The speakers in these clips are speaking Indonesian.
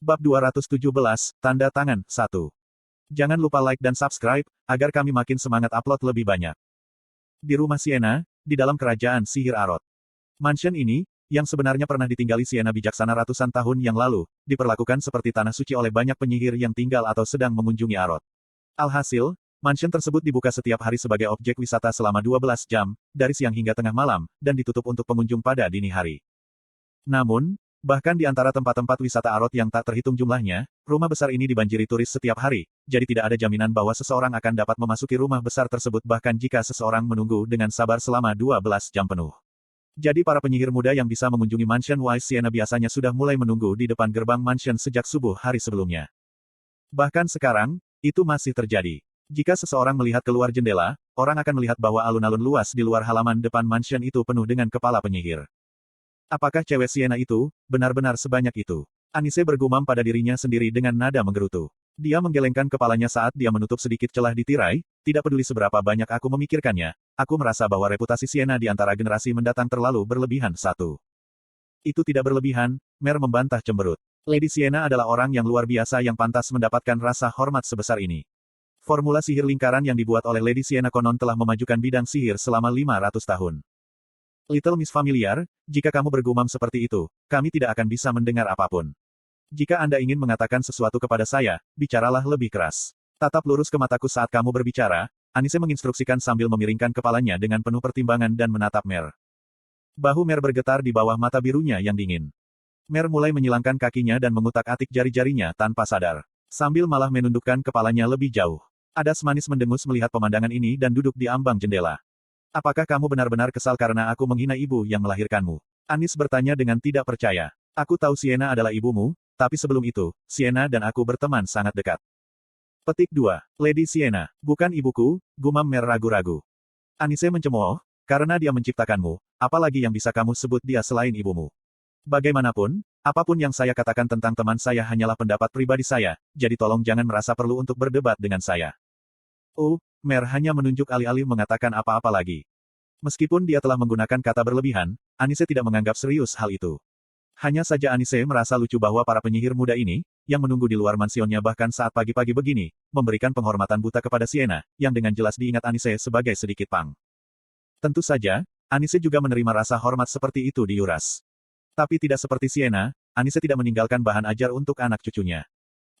Bab 217, Tanda Tangan, 1. Jangan lupa like dan subscribe, agar kami makin semangat upload lebih banyak. Di rumah Sienna, di dalam kerajaan sihir Arot. Mansion ini, yang sebenarnya pernah ditinggali Sienna bijaksana ratusan tahun yang lalu, diperlakukan seperti tanah suci oleh banyak penyihir yang tinggal atau sedang mengunjungi Arot. Alhasil, mansion tersebut dibuka setiap hari sebagai objek wisata selama 12 jam, dari siang hingga tengah malam, dan ditutup untuk pengunjung pada dini hari. Namun, bahkan di antara tempat-tempat wisata Arot yang tak terhitung jumlahnya, rumah besar ini dibanjiri turis setiap hari, jadi tidak ada jaminan bahwa seseorang akan dapat memasuki rumah besar tersebut bahkan jika seseorang menunggu dengan sabar selama 12 jam penuh. Jadi para penyihir muda yang bisa mengunjungi Mansion Wise Sienna biasanya sudah mulai menunggu di depan gerbang mansion sejak subuh hari sebelumnya. Bahkan sekarang, itu masih terjadi. Jika seseorang melihat keluar jendela, orang akan melihat bahwa alun-alun luas di luar halaman depan mansion itu penuh dengan kepala penyihir. Apakah cewek Sienna itu, benar-benar sebanyak itu? Anise bergumam pada dirinya sendiri dengan nada menggerutu. Dia menggelengkan kepalanya saat dia menutup sedikit celah di tirai, tidak peduli seberapa banyak aku memikirkannya, aku merasa bahwa reputasi Sienna di antara generasi mendatang terlalu berlebihan. Itu tidak berlebihan, Mer membantah cemberut. Lady Sienna adalah orang yang luar biasa yang pantas mendapatkan rasa hormat sebesar ini. Formula sihir lingkaran yang dibuat oleh Lady Sienna konon telah memajukan bidang sihir selama 500 tahun. Little Miss Familiar, jika kamu bergumam seperti itu, kami tidak akan bisa mendengar apapun. Jika Anda ingin mengatakan sesuatu kepada saya, bicaralah lebih keras. Tatap lurus ke mataku saat kamu berbicara, Anise menginstruksikan sambil memiringkan kepalanya dengan penuh pertimbangan dan menatap Mer. Bahu Mer bergetar di bawah mata birunya yang dingin. Mer mulai menyilangkan kakinya dan mengutak-atik jari-jarinya tanpa sadar. Sambil malah menundukkan kepalanya lebih jauh. Adas manis mendengus melihat pemandangan ini dan duduk di ambang jendela. Apakah kamu benar-benar kesal karena aku menghina ibu yang melahirkanmu? Anis bertanya dengan tidak percaya. Aku tahu Sienna adalah ibumu, tapi sebelum itu, Sienna dan aku berteman sangat dekat. Petik 2. Lady Sienna, bukan ibuku, gumam Mer ragu-ragu. Anise mencemooh, karena dia menciptakanmu, apalagi yang bisa kamu sebut dia selain ibumu. Bagaimanapun, apapun yang saya katakan tentang teman saya hanyalah pendapat pribadi saya, jadi tolong jangan merasa perlu untuk berdebat dengan saya. Mer hanya menunjuk alih-alih mengatakan apa-apa lagi. Meskipun dia telah menggunakan kata berlebihan, Anise tidak menganggap serius hal itu. Hanya saja Anise merasa lucu bahwa para penyihir muda ini, yang menunggu di luar mansionnya bahkan saat pagi-pagi begini, memberikan penghormatan buta kepada Sienna, yang dengan jelas diingat Anise sebagai sedikit pang. Tentu saja, Anise juga menerima rasa hormat seperti itu di Yuras. Tapi tidak seperti Sienna, Anise tidak meninggalkan bahan ajar untuk anak cucunya.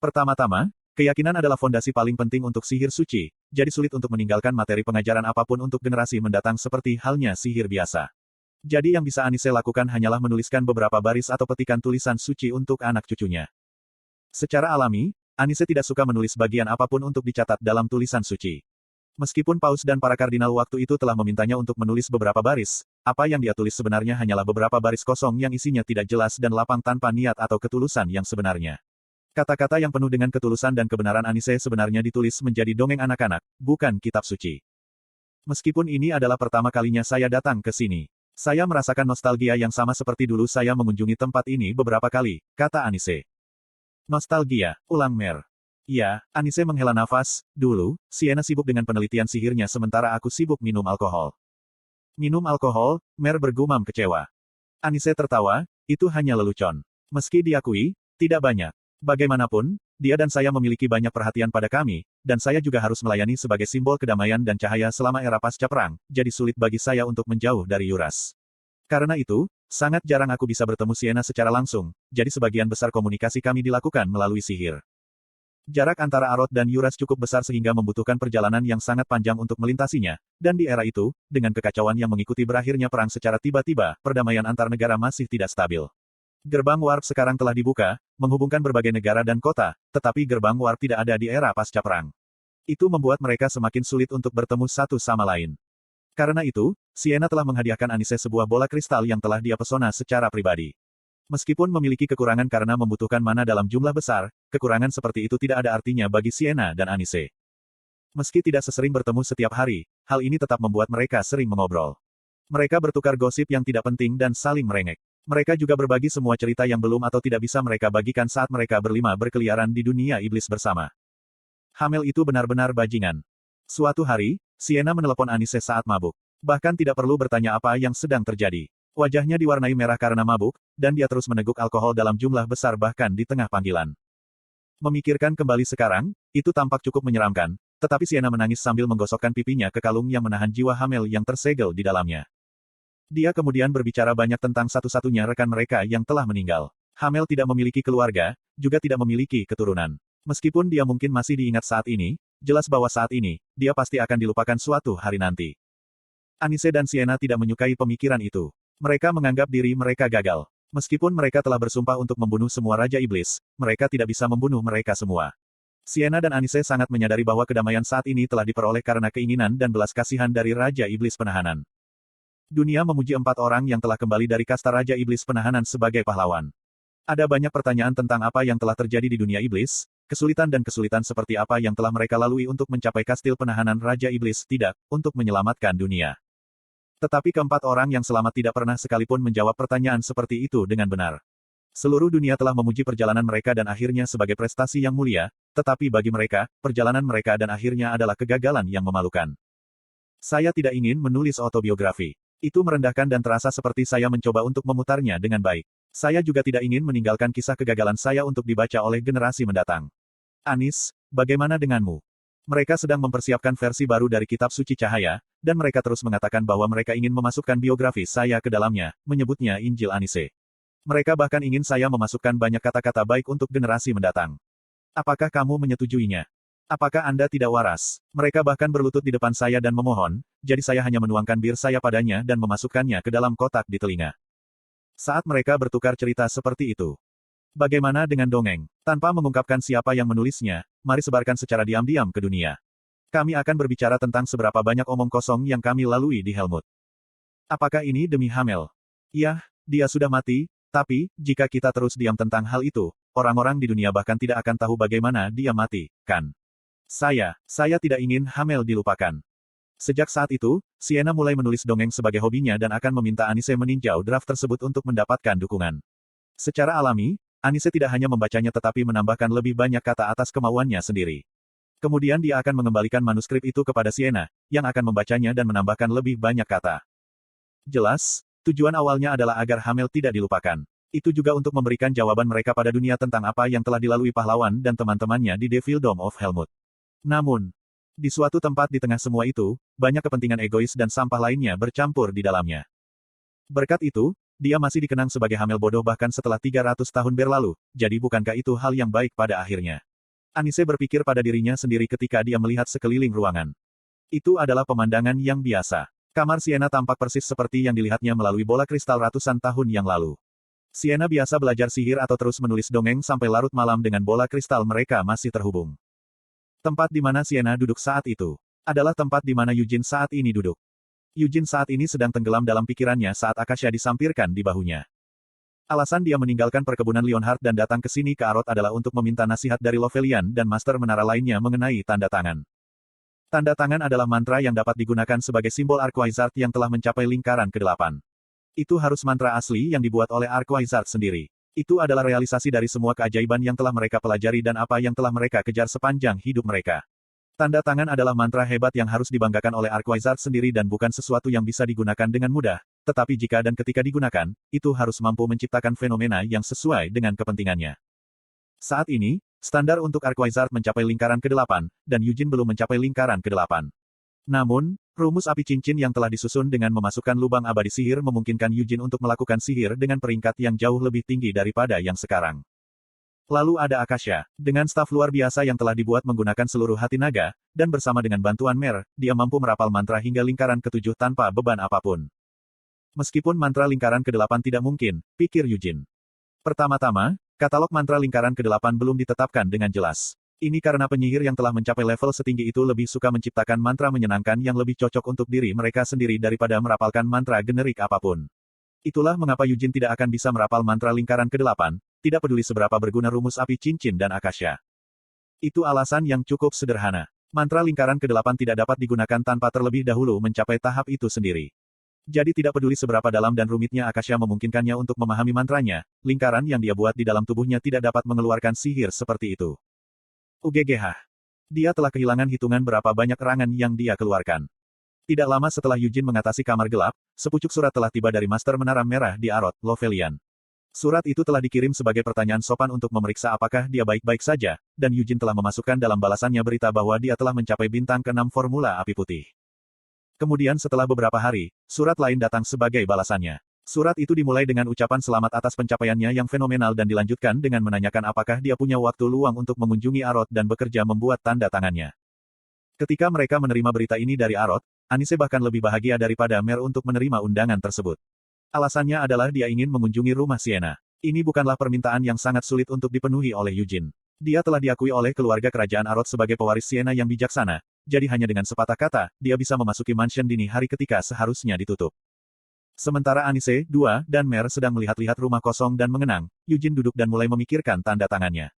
Pertama-tama, keyakinan adalah fondasi paling penting untuk sihir suci, jadi sulit untuk meninggalkan materi pengajaran apapun untuk generasi mendatang seperti halnya sihir biasa. Jadi yang bisa Anise lakukan hanyalah menuliskan beberapa baris atau petikan tulisan suci untuk anak cucunya. Secara alami, Anise tidak suka menulis bagian apapun untuk dicatat dalam tulisan suci. Meskipun Paus dan para kardinal waktu itu telah memintanya untuk menulis beberapa baris, apa yang dia tulis sebenarnya hanyalah beberapa baris kosong yang isinya tidak jelas dan lapang tanpa niat atau ketulusan yang sebenarnya. Kata-kata yang penuh dengan ketulusan dan kebenaran Anise sebenarnya ditulis menjadi dongeng anak-anak, bukan kitab suci. Meskipun ini adalah pertama kalinya saya datang ke sini. Saya merasakan nostalgia yang sama seperti dulu saya mengunjungi tempat ini beberapa kali, kata Anise. Nostalgia, ulang Mer. Ya, Anise menghela nafas, dulu, Sienna sibuk dengan penelitian sihirnya sementara aku sibuk minum alkohol. Minum alkohol, Mer bergumam kecewa. Anise tertawa, itu hanya lelucon. Meski diakui, tidak banyak. Bagaimanapun, dia dan saya memiliki banyak perhatian pada kami, dan saya juga harus melayani sebagai simbol kedamaian dan cahaya selama era pasca perang, jadi sulit bagi saya untuk menjauh dari Yuras. Karena itu, sangat jarang aku bisa bertemu Sienna secara langsung, jadi sebagian besar komunikasi kami dilakukan melalui sihir. Jarak antara Arot dan Yuras cukup besar sehingga membutuhkan perjalanan yang sangat panjang untuk melintasinya, dan di era itu, dengan kekacauan yang mengikuti berakhirnya perang secara tiba-tiba, perdamaian antar negara masih tidak stabil. Gerbang warp sekarang telah dibuka, menghubungkan berbagai negara dan kota, tetapi gerbang warp tidak ada di era pasca perang. Itu membuat mereka semakin sulit untuk bertemu satu sama lain. Karena itu, Sienna telah menghadiahkan Anise sebuah bola kristal yang telah dia pesona secara pribadi. Meskipun memiliki kekurangan karena membutuhkan mana dalam jumlah besar, kekurangan seperti itu tidak ada artinya bagi Sienna dan Anise. Meski tidak sesering bertemu setiap hari, hal ini tetap membuat mereka sering mengobrol. Mereka bertukar gosip yang tidak penting dan saling merengek. Mereka juga berbagi semua cerita yang belum atau tidak bisa mereka bagikan saat mereka berlima berkeliaran di dunia iblis bersama. Hamil itu benar-benar bajingan. Suatu hari, Sienna menelepon Anise saat mabuk. Bahkan tidak perlu bertanya apa yang sedang terjadi. Wajahnya diwarnai merah karena mabuk, dan dia terus meneguk alkohol dalam jumlah besar bahkan di tengah panggilan. Memikirkan kembali sekarang, itu tampak cukup menyeramkan, tetapi Sienna menangis sambil menggosokkan pipinya ke kalung yang menahan jiwa hamil yang tersegel di dalamnya. Dia kemudian berbicara banyak tentang satu-satunya rekan mereka yang telah meninggal. Hamel tidak memiliki keluarga, juga tidak memiliki keturunan. Meskipun dia mungkin masih diingat saat ini, jelas bahwa saat ini, dia pasti akan dilupakan suatu hari nanti. Anise dan Sienna tidak menyukai pemikiran itu. Mereka menganggap diri mereka gagal. Meskipun mereka telah bersumpah untuk membunuh semua Raja Iblis, mereka tidak bisa membunuh mereka semua. Sienna dan Anise sangat menyadari bahwa kedamaian saat ini telah diperoleh karena keinginan dan belas kasihan dari Raja Iblis Penahanan. Dunia memuji 4 orang yang telah kembali dari kasta Raja Iblis Penahanan sebagai pahlawan. Ada banyak pertanyaan tentang apa yang telah terjadi di dunia iblis, kesulitan dan kesulitan seperti apa yang telah mereka lalui untuk mencapai kastil penahanan Raja Iblis, tidak, untuk menyelamatkan dunia. Tetapi keempat orang yang selamat tidak pernah sekalipun menjawab pertanyaan seperti itu dengan benar. Seluruh dunia telah memuji perjalanan mereka dan akhirnya sebagai prestasi yang mulia, tetapi bagi mereka, perjalanan mereka dan akhirnya adalah kegagalan yang memalukan. Saya tidak ingin menulis autobiografi. Itu merendahkan dan terasa seperti saya mencoba untuk memutarnya dengan baik. Saya juga tidak ingin meninggalkan kisah kegagalan saya untuk dibaca oleh generasi mendatang. Anis, bagaimana denganmu? Mereka sedang mempersiapkan versi baru dari Kitab Suci Cahaya, dan mereka terus mengatakan bahwa mereka ingin memasukkan biografi saya ke dalamnya, menyebutnya Injil Anise. Mereka bahkan ingin saya memasukkan banyak kata-kata baik untuk generasi mendatang. Apakah kamu menyetujuinya? Apakah Anda tidak waras? Mereka bahkan berlutut di depan saya dan memohon, jadi saya hanya menuangkan bir saya padanya dan memasukkannya ke dalam kotak di telinga. Saat mereka bertukar cerita seperti itu. Bagaimana dengan dongeng? Tanpa mengungkapkan siapa yang menulisnya, mari sebarkan secara diam-diam ke dunia. Kami akan berbicara tentang seberapa banyak omong kosong yang kami lalui di Helmut. Apakah ini demi Hamel? Ya, dia sudah mati, tapi, jika kita terus diam tentang hal itu, orang-orang di dunia bahkan tidak akan tahu bagaimana dia mati, kan? Saya tidak ingin Hamel dilupakan. Sejak saat itu, Sienna mulai menulis dongeng sebagai hobinya dan akan meminta Anise meninjau draft tersebut untuk mendapatkan dukungan. Secara alami, Anise tidak hanya membacanya tetapi menambahkan lebih banyak kata atas kemauannya sendiri. Kemudian dia akan mengembalikan manuskrip itu kepada Sienna, yang akan membacanya dan menambahkan lebih banyak kata. Jelas, tujuan awalnya adalah agar Hamel tidak dilupakan. Itu juga untuk memberikan jawaban mereka pada dunia tentang apa yang telah dilalui pahlawan dan teman-temannya di Devildom of Helmut. Namun, di suatu tempat di tengah semua itu, banyak kepentingan egois dan sampah lainnya bercampur di dalamnya. Berkat itu, dia masih dikenang sebagai Hamel bodoh bahkan setelah 300 tahun berlalu, jadi bukankah itu hal yang baik pada akhirnya? Anise berpikir pada dirinya sendiri ketika dia melihat sekeliling ruangan. Itu adalah pemandangan yang biasa. Kamar Sienna tampak persis seperti yang dilihatnya melalui bola kristal ratusan tahun yang lalu. Sienna biasa belajar sihir atau terus menulis dongeng sampai larut malam dengan bola kristal mereka masih terhubung. Tempat di mana Sienna duduk saat itu, adalah tempat di mana Eugene saat ini duduk. Eugene saat ini sedang tenggelam dalam pikirannya saat Akasha disampirkan di bahunya. Alasan dia meninggalkan perkebunan Leonhard dan datang ke sini ke Arot adalah untuk meminta nasihat dari Lovelian dan Master Menara lainnya mengenai tanda tangan. Tanda tangan adalah mantra yang dapat digunakan sebagai simbol Archwizard yang telah mencapai lingkaran ke-8. Itu harus mantra asli yang dibuat oleh Archwizard sendiri. Itu adalah realisasi dari semua keajaiban yang telah mereka pelajari dan apa yang telah mereka kejar sepanjang hidup mereka. Tanda tangan adalah mantra hebat yang harus dibanggakan oleh Archwizard sendiri dan bukan sesuatu yang bisa digunakan dengan mudah, tetapi jika dan ketika digunakan, itu harus mampu menciptakan fenomena yang sesuai dengan kepentingannya. Saat ini, standar untuk Archwizard mencapai lingkaran ke-8, dan Eugene belum mencapai lingkaran ke-8. Namun, rumus api cincin yang telah disusun dengan memasukkan lubang abadi sihir memungkinkan Eugene untuk melakukan sihir dengan peringkat yang jauh lebih tinggi daripada yang sekarang. Lalu ada Akasha, dengan staf luar biasa yang telah dibuat menggunakan seluruh hati naga, dan bersama dengan bantuan Mer, dia mampu merapal mantra hingga lingkaran ke-7 tanpa beban apapun. Meskipun mantra lingkaran ke-8 tidak mungkin, pikir Eugene. Pertama-tama, katalog mantra lingkaran ke-8 belum ditetapkan dengan jelas. Ini karena penyihir yang telah mencapai level setinggi itu lebih suka menciptakan mantra menyenangkan yang lebih cocok untuk diri mereka sendiri daripada merapalkan mantra generik apapun. Itulah mengapa Eugene tidak akan bisa merapal mantra lingkaran ke-8, tidak peduli seberapa berguna rumus api cincin dan Akasha. Itu alasan yang cukup sederhana. Mantra lingkaran ke-8 tidak dapat digunakan tanpa terlebih dahulu mencapai tahap itu sendiri. Jadi tidak peduli seberapa dalam dan rumitnya Akasha memungkinkannya untuk memahami mantranya, lingkaran yang dia buat di dalam tubuhnya tidak dapat mengeluarkan sihir seperti itu. UGGH. Dia telah kehilangan hitungan berapa banyak erangan yang dia keluarkan. Tidak lama setelah Yujin mengatasi kamar gelap, sepucuk surat telah tiba dari Master Menara Merah di Arot, Lovelian. Surat itu telah dikirim sebagai pertanyaan sopan untuk memeriksa apakah dia baik-baik saja, dan Yujin telah memasukkan dalam balasannya berita bahwa dia telah mencapai bintang ke-6 Formula Api Putih. Kemudian setelah beberapa hari, surat lain datang sebagai balasannya. Surat itu dimulai dengan ucapan selamat atas pencapaiannya yang fenomenal dan dilanjutkan dengan menanyakan apakah dia punya waktu luang untuk mengunjungi Arot dan bekerja membuat tanda tangannya. Ketika mereka menerima berita ini dari Arot, Anise bahkan lebih bahagia daripada Mer untuk menerima undangan tersebut. Alasannya adalah dia ingin mengunjungi rumah Sienna. Ini bukanlah permintaan yang sangat sulit untuk dipenuhi oleh Yujin. Dia telah diakui oleh keluarga kerajaan Arot sebagai pewaris Sienna yang bijaksana, jadi hanya dengan sepatah kata, dia bisa memasuki mansion dini hari ketika seharusnya ditutup. Sementara Anise, Dua, dan Mer sedang melihat-lihat rumah kosong dan mengenang, Yujin duduk dan mulai memikirkan tanda tangannya.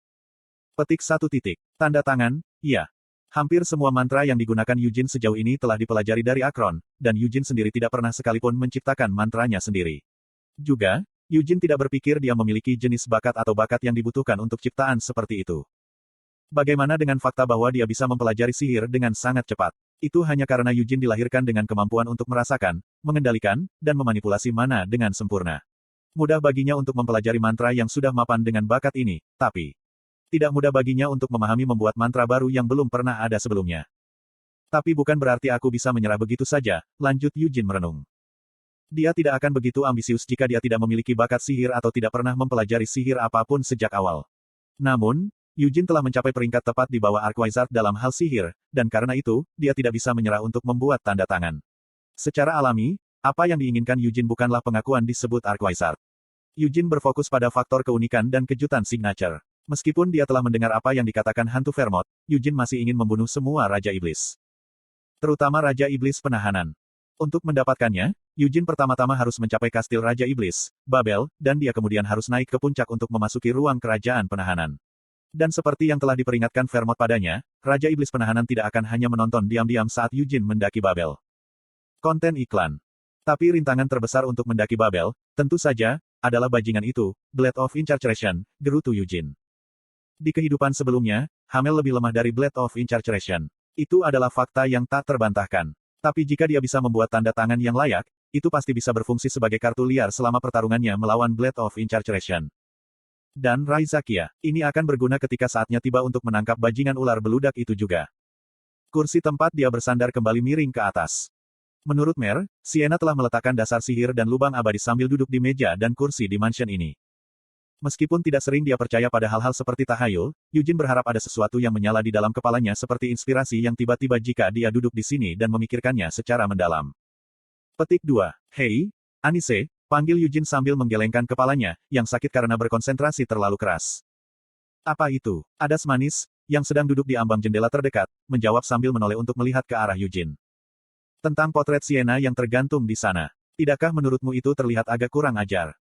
Petik 1 titik. Tanda tangan, iya. Hampir semua mantra yang digunakan Yujin sejauh ini telah dipelajari dari Akron, dan Yujin sendiri tidak pernah sekalipun menciptakan mantranya sendiri. Juga, Yujin tidak berpikir dia memiliki jenis bakat atau bakat yang dibutuhkan untuk ciptaan seperti itu. Bagaimana dengan fakta bahwa dia bisa mempelajari sihir dengan sangat cepat? Itu hanya karena Yujin dilahirkan dengan kemampuan untuk merasakan, mengendalikan, dan memanipulasi mana dengan sempurna. Mudah baginya untuk mempelajari mantra yang sudah mapan dengan bakat ini, tapi tidak mudah baginya untuk memahami membuat mantra baru yang belum pernah ada sebelumnya. Tapi bukan berarti aku bisa menyerah begitu saja, lanjut Yujin merenung. Dia tidak akan begitu ambisius jika dia tidak memiliki bakat sihir atau tidak pernah mempelajari sihir apapun sejak awal. Namun, Yujin telah mencapai peringkat tepat di bawah Archwizard dalam hal sihir, dan karena itu, dia tidak bisa menyerah untuk membuat tanda tangan. Secara alami, apa yang diinginkan Yujin bukanlah pengakuan disebut Archwizard. Yujin berfokus pada faktor keunikan dan kejutan signature. Meskipun dia telah mendengar apa yang dikatakan hantu Vermont, Yujin masih ingin membunuh semua Raja Iblis. Terutama Raja Iblis penahanan. Untuk mendapatkannya, Yujin pertama-tama harus mencapai kastil Raja Iblis, Babel, dan dia kemudian harus naik ke puncak untuk memasuki ruang kerajaan penahanan. Dan seperti yang telah diperingatkan Vermont padanya, Raja Iblis penahanan tidak akan hanya menonton diam-diam saat Yujin mendaki Babel. Konten iklan. Tapi rintangan terbesar untuk mendaki Babel, tentu saja, adalah bajingan itu, Blade of Incarceration, gerutu Yujin. Di kehidupan sebelumnya, Hamel lebih lemah dari Blade of Incarceration. Itu adalah fakta yang tak terbantahkan. Tapi jika dia bisa membuat tanda tangan yang layak, itu pasti bisa berfungsi sebagai kartu liar selama pertarungannya melawan Blade of Incarceration. Dan Raizakia, ini akan berguna ketika saatnya tiba untuk menangkap bajingan ular beludak itu juga. Kursi tempat dia bersandar kembali miring ke atas. Menurut Mer, Sienna telah meletakkan dasar sihir dan lubang abadi sambil duduk di meja dan kursi di mansion ini. Meskipun tidak sering dia percaya pada hal-hal seperti tahayul, Yujin berharap ada sesuatu yang menyala di dalam kepalanya seperti inspirasi yang tiba-tiba jika dia duduk di sini dan memikirkannya secara mendalam. Petik 2. Hei, Anise, panggil Yujin sambil menggelengkan kepalanya, yang sakit karena berkonsentrasi terlalu keras. Apa itu? Adas manis, yang sedang duduk di ambang jendela terdekat, menjawab sambil menoleh untuk melihat ke arah Yujin. Tentang potret Sienna yang tergantung di sana. Tidakkah menurutmu itu terlihat agak kurang ajar?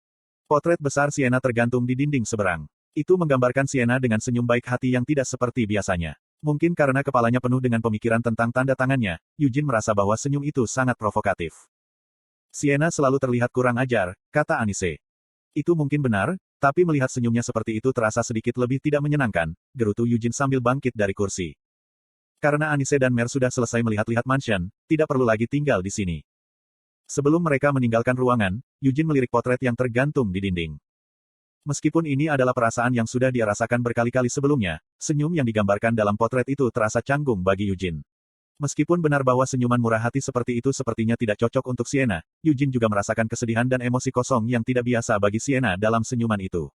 Potret besar Sienna tergantung di dinding seberang. Itu menggambarkan Sienna dengan senyum baik hati yang tidak seperti biasanya. Mungkin karena kepalanya penuh dengan pemikiran tentang tanda tangannya, Yujin merasa bahwa senyum itu sangat provokatif. Sienna selalu terlihat kurang ajar, kata Anise. Itu mungkin benar, tapi melihat senyumnya seperti itu terasa sedikit lebih tidak menyenangkan, gerutu Yujin sambil bangkit dari kursi. Karena Anise dan Mer sudah selesai melihat-lihat mansion, tidak perlu lagi tinggal di sini. Sebelum mereka meninggalkan ruangan, Yujin melirik potret yang tergantung di dinding. Meskipun ini adalah perasaan yang sudah dia rasakan berkali-kali sebelumnya, senyum yang digambarkan dalam potret itu terasa canggung bagi Yujin. Meskipun benar bahwa senyuman murah hati seperti itu sepertinya tidak cocok untuk Sienna, Yujin juga merasakan kesedihan dan emosi kosong yang tidak biasa bagi Sienna dalam senyuman itu.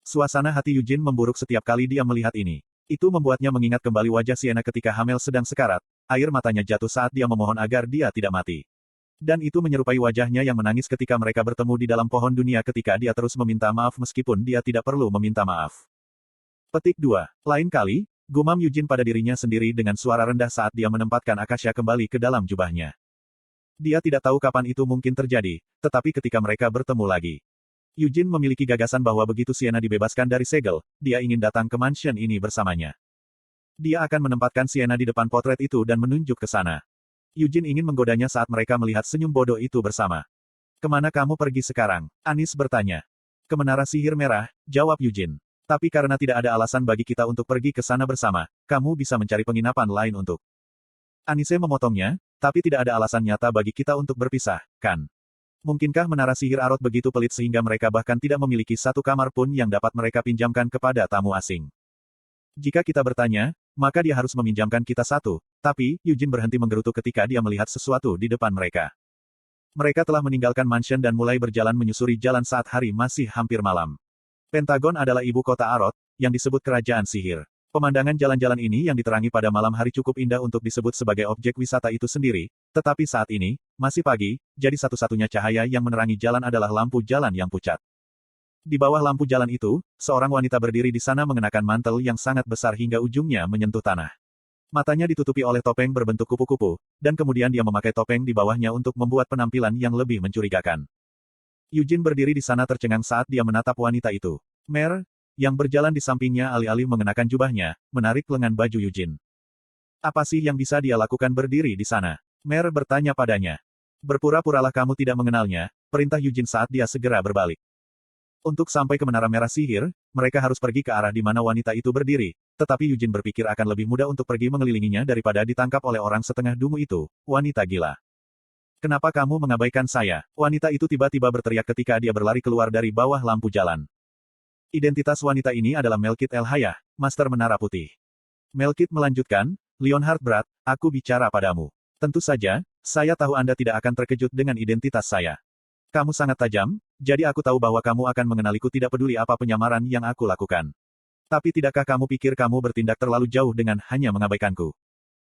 Suasana hati Yujin memburuk setiap kali dia melihat ini. Itu membuatnya mengingat kembali wajah Sienna ketika Hamel sedang sekarat, air matanya jatuh saat dia memohon agar dia tidak mati. Dan itu menyerupai wajahnya yang menangis ketika mereka bertemu di dalam pohon dunia ketika dia terus meminta maaf meskipun dia tidak perlu meminta maaf. Petik 2. Lain kali, gumam Yujin pada dirinya sendiri dengan suara rendah saat dia menempatkan Akasha kembali ke dalam jubahnya. Dia tidak tahu kapan itu mungkin terjadi, tetapi ketika mereka bertemu lagi. Yujin memiliki gagasan bahwa begitu Sienna dibebaskan dari segel, dia ingin datang ke mansion ini bersamanya. Dia akan menempatkan Sienna di depan potret itu dan menunjuk ke sana. Yujin ingin menggodanya saat mereka melihat senyum bodoh itu bersama. Kemana kamu pergi sekarang? Anis bertanya. Ke Menara Sihir Merah, jawab Yujin. Tapi karena tidak ada alasan bagi kita untuk pergi ke sana bersama, kamu bisa mencari penginapan lain untuk. Anise memotongnya, tapi tidak ada alasan nyata bagi kita untuk berpisah, kan? Mungkinkah menara sihir Arot begitu pelit sehingga mereka bahkan tidak memiliki satu kamar pun yang dapat mereka pinjamkan kepada tamu asing? Jika kita bertanya, maka dia harus meminjamkan kita satu, tapi, Eugene berhenti menggerutu ketika dia melihat sesuatu di depan mereka. Mereka telah meninggalkan mansion dan mulai berjalan menyusuri jalan saat hari masih hampir malam. Pentagon adalah ibu kota Arot, yang disebut kerajaan sihir. Pemandangan jalan-jalan ini yang diterangi pada malam hari cukup indah untuk disebut sebagai objek wisata itu sendiri, tetapi saat ini, masih pagi, jadi satu-satunya cahaya yang menerangi jalan adalah lampu jalan yang pucat. Di bawah lampu jalan itu, seorang wanita berdiri di sana mengenakan mantel yang sangat besar hingga ujungnya menyentuh tanah. Matanya ditutupi oleh topeng berbentuk kupu-kupu, dan kemudian dia memakai topeng di bawahnya untuk membuat penampilan yang lebih mencurigakan. Eugene berdiri di sana tercengang saat dia menatap wanita itu. Mer, yang berjalan di sampingnya alih-alih mengenakan jubahnya, menarik lengan baju Eugene. Apa sih yang bisa dia lakukan berdiri di sana? Mer bertanya padanya. Berpura-puralah kamu tidak mengenalnya, perintah Eugene saat dia segera berbalik. Untuk sampai ke Menara Merah Sihir, mereka harus pergi ke arah di mana wanita itu berdiri, tetapi Eugene berpikir akan lebih mudah untuk pergi mengelilinginya daripada ditangkap oleh orang setengah dungu itu, wanita gila. Kenapa kamu mengabaikan saya? Wanita itu tiba-tiba berteriak ketika dia berlari keluar dari bawah lampu jalan. Identitas wanita ini adalah Melkit El Hayah, Master Menara Putih. Melkit melanjutkan, Leonhard Brat, aku bicara padamu. Tentu saja, saya tahu Anda tidak akan terkejut dengan identitas saya. Kamu sangat tajam, jadi aku tahu bahwa kamu akan mengenaliku tidak peduli apa penyamaran yang aku lakukan. Tapi tidakkah kamu pikir kamu bertindak terlalu jauh dengan hanya mengabaikanku?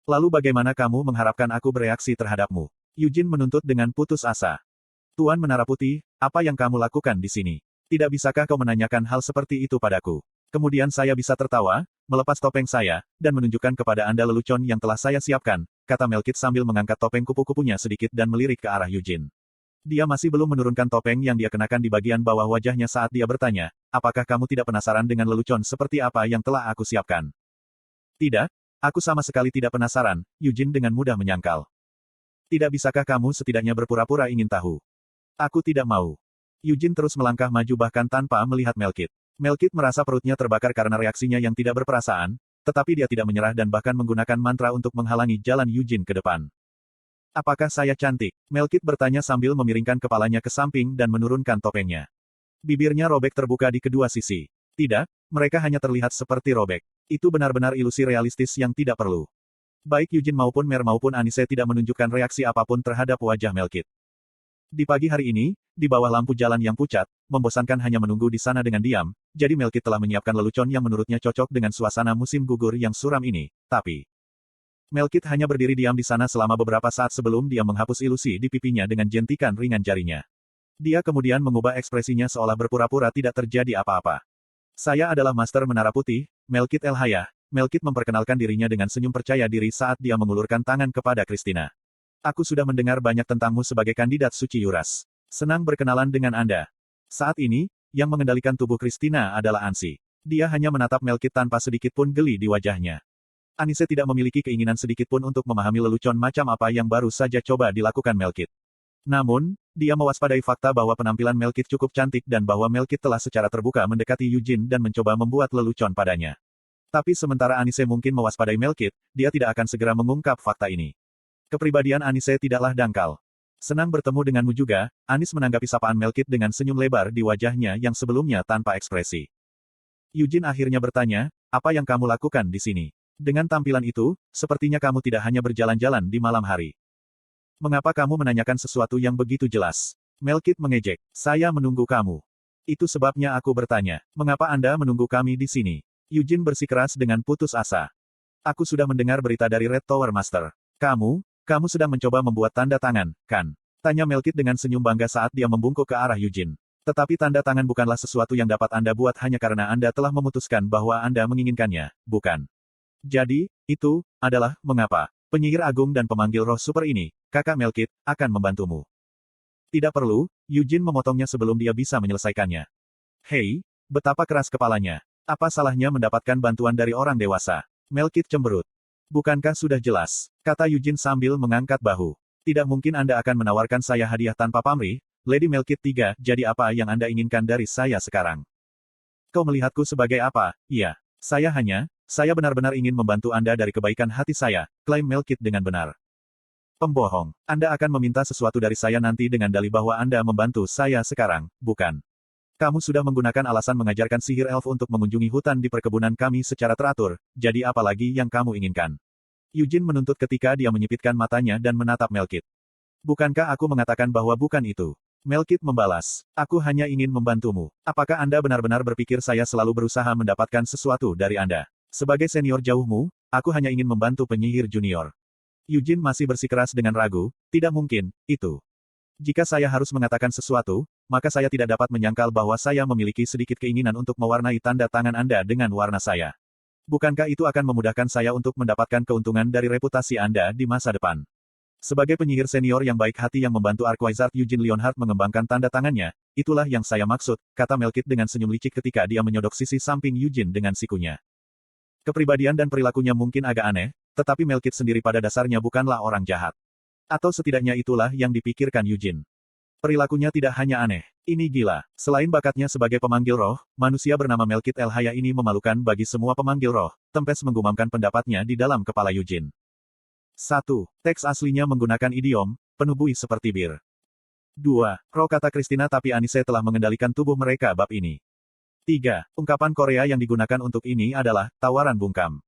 Lalu bagaimana kamu mengharapkan aku bereaksi terhadapmu? Eugene menuntut dengan putus asa. Tuan Menara Putih, apa yang kamu lakukan di sini? Tidak bisakah kau menanyakan hal seperti itu padaku? Kemudian saya bisa tertawa, melepas topeng saya, dan menunjukkan kepada Anda lelucon yang telah saya siapkan, kata Melkit sambil mengangkat topeng kupu-kupunya sedikit dan melirik ke arah Eugene. Dia masih belum menurunkan topeng yang dia kenakan di bagian bawah wajahnya saat dia bertanya, apakah kamu tidak penasaran dengan lelucon seperti apa yang telah aku siapkan? Tidak, aku sama sekali tidak penasaran, Eugene dengan mudah menyangkal. Tidak bisakah kamu setidaknya berpura-pura ingin tahu? Aku tidak mau. Eugene terus melangkah maju bahkan tanpa melihat Melkit. Melkit merasa perutnya terbakar karena reaksinya yang tidak berperasaan, tetapi dia tidak menyerah dan bahkan menggunakan mantra untuk menghalangi jalan Eugene ke depan. Apakah saya cantik? Melkit bertanya sambil memiringkan kepalanya ke samping dan menurunkan topengnya. Bibirnya robek terbuka di kedua sisi. Tidak, mereka hanya terlihat seperti robek. Itu benar-benar ilusi realistis yang tidak perlu. Baik Eugene maupun Mer maupun Anise tidak menunjukkan reaksi apapun terhadap wajah Melkit. Di pagi hari ini, di bawah lampu jalan yang pucat, membosankan hanya menunggu di sana dengan diam, jadi Melkit telah menyiapkan lelucon yang menurutnya cocok dengan suasana musim gugur yang suram ini, tapi... Melkit hanya berdiri diam di sana selama beberapa saat sebelum dia menghapus ilusi di pipinya dengan jentikan ringan jarinya. Dia kemudian mengubah ekspresinya seolah berpura-pura tidak terjadi apa-apa. Saya adalah Master Menara Putih, Melkit El Hayah. Melkit memperkenalkan dirinya dengan senyum percaya diri saat dia mengulurkan tangan kepada Christina. Aku sudah mendengar banyak tentangmu sebagai kandidat suci Yuras. Senang berkenalan dengan Anda. Saat ini, yang mengendalikan tubuh Christina adalah Ansi. Dia hanya menatap Melkit tanpa sedikit pun geli di wajahnya. Anise tidak memiliki keinginan sedikit pun untuk memahami lelucon macam apa yang baru saja coba dilakukan Melkit. Namun, dia mewaspadai fakta bahwa penampilan Melkit cukup cantik dan bahwa Melkit telah secara terbuka mendekati Eugene dan mencoba membuat lelucon padanya. Tapi sementara Anise mungkin mewaspadai Melkit, dia tidak akan segera mengungkap fakta ini. Kepribadian Anise tidaklah dangkal. Senang bertemu denganmu juga, Anis menanggapi sapaan Melkit dengan senyum lebar di wajahnya yang sebelumnya tanpa ekspresi. Eugene akhirnya bertanya, apa yang kamu lakukan di sini? Dengan tampilan itu, sepertinya kamu tidak hanya berjalan-jalan di malam hari. Mengapa kamu menanyakan sesuatu yang begitu jelas? Melkit mengejek. Saya menunggu kamu. Itu sebabnya aku bertanya, mengapa Anda menunggu kami di sini? Eugene bersikeras dengan putus asa. Aku sudah mendengar berita dari Red Tower Master. Kamu sedang mencoba membuat tanda tangan, kan? Tanya Melkit dengan senyum bangga saat dia membungkuk ke arah Eugene. Tetapi tanda tangan bukanlah sesuatu yang dapat Anda buat hanya karena Anda telah memutuskan bahwa Anda menginginkannya, bukan? Jadi, itu adalah mengapa penyihir agung dan pemanggil roh super ini, kakak Melkit, akan membantumu. Tidak perlu, Eugene memotongnya sebelum dia bisa menyelesaikannya. Hei, betapa keras kepalanya. Apa salahnya mendapatkan bantuan dari orang dewasa? Melkit cemberut. Bukankah sudah jelas? Kata Eugene sambil mengangkat bahu. Tidak mungkin Anda akan menawarkan saya hadiah tanpa pamrih, Lady Melkit III, jadi apa yang Anda inginkan dari saya sekarang? Kau melihatku sebagai apa? Iya. Saya benar-benar ingin membantu Anda dari kebaikan hati saya, klaim Melkit dengan benar. Pembohong. Anda akan meminta sesuatu dari saya nanti dengan dalih bahwa Anda membantu saya sekarang, bukan? Kamu sudah menggunakan alasan mengajarkan sihir elf untuk mengunjungi hutan di perkebunan kami secara teratur, jadi apa lagi yang kamu inginkan? Eugene menuntut ketika dia menyipitkan matanya dan menatap Melkit. Bukankah aku mengatakan bahwa bukan itu? Melkit membalas, aku hanya ingin membantumu. Apakah Anda benar-benar berpikir saya selalu berusaha mendapatkan sesuatu dari Anda? Sebagai senior jauhmu, aku hanya ingin membantu penyihir junior. Eugene masih bersikeras dengan ragu, tidak mungkin, itu. Jika saya harus mengatakan sesuatu, maka saya tidak dapat menyangkal bahwa saya memiliki sedikit keinginan untuk mewarnai tanda tangan Anda dengan warna saya. Bukankah itu akan memudahkan saya untuk mendapatkan keuntungan dari reputasi Anda di masa depan? Sebagai penyihir senior yang baik hati yang membantu Archwizard Eugene Leonhardt mengembangkan tanda tangannya, itulah yang saya maksud, kata Melkit dengan senyum licik ketika dia menyodok sisi samping Eugene dengan sikunya. Kepribadian dan perilakunya mungkin agak aneh, tetapi Melkit sendiri pada dasarnya bukanlah orang jahat. Atau setidaknya itulah yang dipikirkan Eugene. Perilakunya tidak hanya aneh, ini gila. Selain bakatnya sebagai pemanggil roh, manusia bernama Melkit El Haya ini memalukan bagi semua pemanggil roh, Tempest menggumamkan pendapatnya di dalam kepala Eugene. 1. Teks aslinya menggunakan idiom, penuh buih seperti bir. 2. Roh kata Christina tapi Anise telah mengendalikan tubuh mereka bab ini. 3. Ungkapan Korea yang digunakan untuk ini adalah, tawaran bungkam.